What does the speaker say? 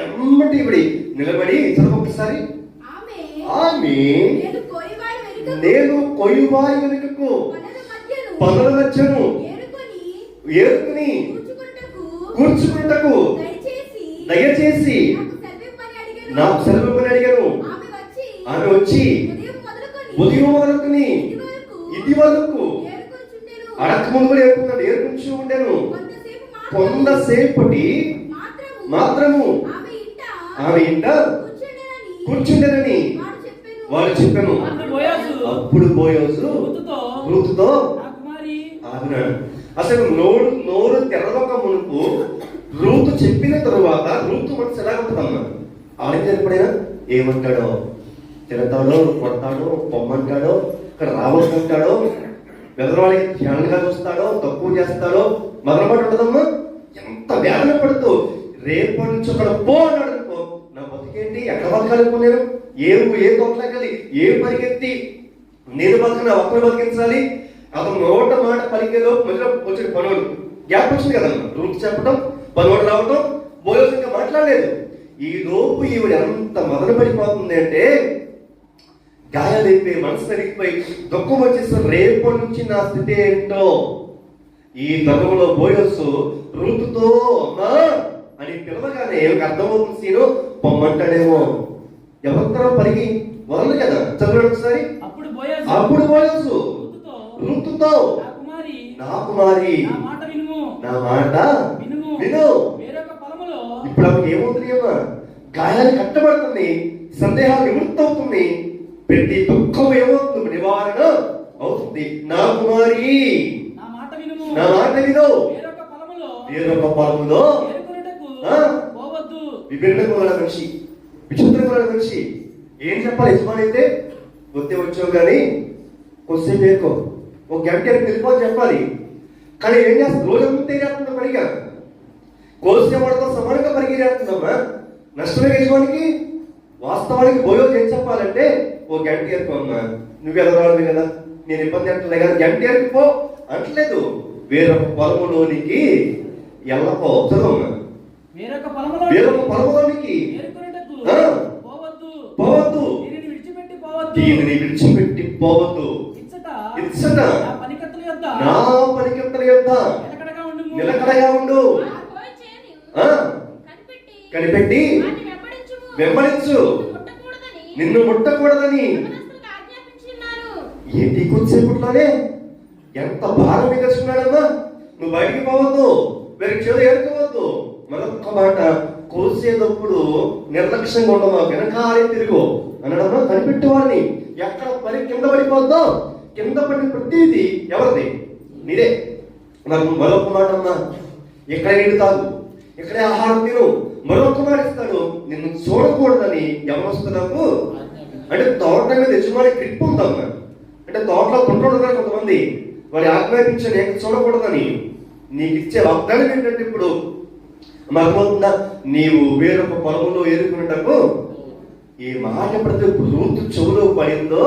ఎమ్మటి ఇవిడి నిలబడి చదువు ఒకసారి. ఆమె నేను కొయ్యవారి వెనుకకు పనుల మధ్యను ఏరుకుని కూర్చుకుంటకు దయచేసి నాకు సెలవుని అడిగాను. ఆమె వచ్చి ఉదయం మొదలుకుని ఇది వరకు అడక ముందు ఏరుకున్నాడు, ఏరుకుంటూ ఉండేను. కొంతసేపటి మాత్రము ఆమె ఇంట కూర్చుండేనని వాడు చెప్పాను. అప్పుడు బోయోజు రూతుతో ఆగినాడు. అసలు నోరు తెరవక మునుపు రూతు చెప్పిన తరువాత రూతు మనసు ఎలా ఉంటుందమ్మా? ఆడికి ఎప్పుడైనా ఏమంటాడో, తిడతాడో, కొడతాడో, పొమ్మంటాడో, ఇక్కడ రావద్దంటాడో, బెదరవాడికి ధ్యానంగా చూస్తాడో, తక్కువ చేస్తాడో మొదలుపాటు ఉంటుందమ్మా. ఎంత వేదన పడుతూ రేపటి నుంచి అక్కడ పో అన్నాడు అనుకో, నా బతికేంటి, ఎక్కడ బతకాలి, నేను ఏ తోటలకెళ్ళి ఏ పరిగెత్తి నేను బతికిన ఒక్కరు బతికించాలి. అతను నోట మాట పలికేలో మధ్యలో వచ్చిన పనులు గ్యాప్ వచ్చింది కదమ్మా. రూట్ చెప్పడం, పనులు రావటం, బోయోజు ఇంకా మాట్లాడలేదు. ఈ లోపు ఈవిడ ఎంత మొదలు పడిపోతుంది అంటే గాయాలైపోయి మనసు తరిగిపోయి దుఃఖం వచ్చేసి రేపటి నుంచి నా స్థితి ఏంటో. ఈ తరుణంలో బోయోజు రూతుతో అమ్మా అని పిలవగానే అర్థమవుతుంది, సీను పొమ్మంటాడేమో. ఎవరితో పరిగి వదలదు కదా. చదవండి ఒకసారి. అప్పుడు బోయోజు రూతుతో నా కుమారి నా మాట విను. ఇప్పుడు ఆమె ఏమవుతుంది అమ్మా? గాయాలు కట్టబడుతుంది, సందేహాలు నివృత్తి అవుతుంది, ప్రతి దుఃఖం ఏమవుతుంది, నివారణ అవుతుంది. నా కుమారి నా మాట విను. వేరొక పొలములో విభిన్నమైన మనిషి, విచిత్రమైన మనిషి. ఏం చెప్పాలి యజమాని అయితే? వద్దే వచ్చావు కానీ కొద్దిసేపు వేరుకో, ఒక గంట వెళ్ళిపోని చెప్పాలి. కానీ ఏం చేస్తుంది? రోజంతా ఏరేస్తుందా పడిగా, కోసేవాడితో సమానంగా పరిగెరేస్తుందమ్మా. నష్టమే యజమానికి. వాస్తవానికి బోయోజు ఏం చెప్పాలంటే, ఓ గంట ఏరుకోమ్మా, నువ్వు ఎదరాలి కదా, నేను ఇబ్బంది అంటలే కదా, గంట ఏరుకుపో అంటలేదు. వేరొక పొలములోనికి ఎల్లపో. చదవమ్మా. వేరొక పొలములోనికి పోవద్దు, దీనిని విడిచిపెట్టి పోవద్దు. ఇచ్చట నా పనికత్తల యొద్ద నిలకడగా ఉండు, కనిపెట్టి వెంబడించు, నిన్ను ముట్టకూడదని. ఏంటి కొద్దిసేపట్లోనే ఎంత భారం ఎదుర్కొన్నాడమ్మా. నువ్వు బయటికి పోవద్దు, వేరే చెడు ఏరుకోవద్దు. మరొక్క మాట, కోసేటప్పుడు నిర్లక్ష్యంగా ఉండమా, వెనకాలే తిరుగు అనడమ్మా. కనిపెట్టేవాడిని ఎక్కడ పని కింద పడిపోద్దో, కింద పడిన ప్రతిదీ ఎవరిది? నీదే. మరొక మాట అమ్మా, ఇక్కడే నీళ్ళు తాగు, ఇక్కడే ఆహారం తిను. మరొక మాట ఇస్తాడు, నిన్ను చూడకూడదని యవనస్తులకు. అంటే తోట మీద యజమాని గ్రిప్ ఉందమ్మా. అంటే తోటలో కొంటుంటారు కొంతమంది, వాడి ఆజ్ఞాపించి నేను చూడకూడదని. నీకు ఇచ్చే వాగ్దానం ఏంటంటే, ఇప్పుడు మరొక నీవు వేరొక పొలంలో ఏరుకున్నటకు ఈ మాట ఎప్పుడైతే రూతు చెవులో పడిందో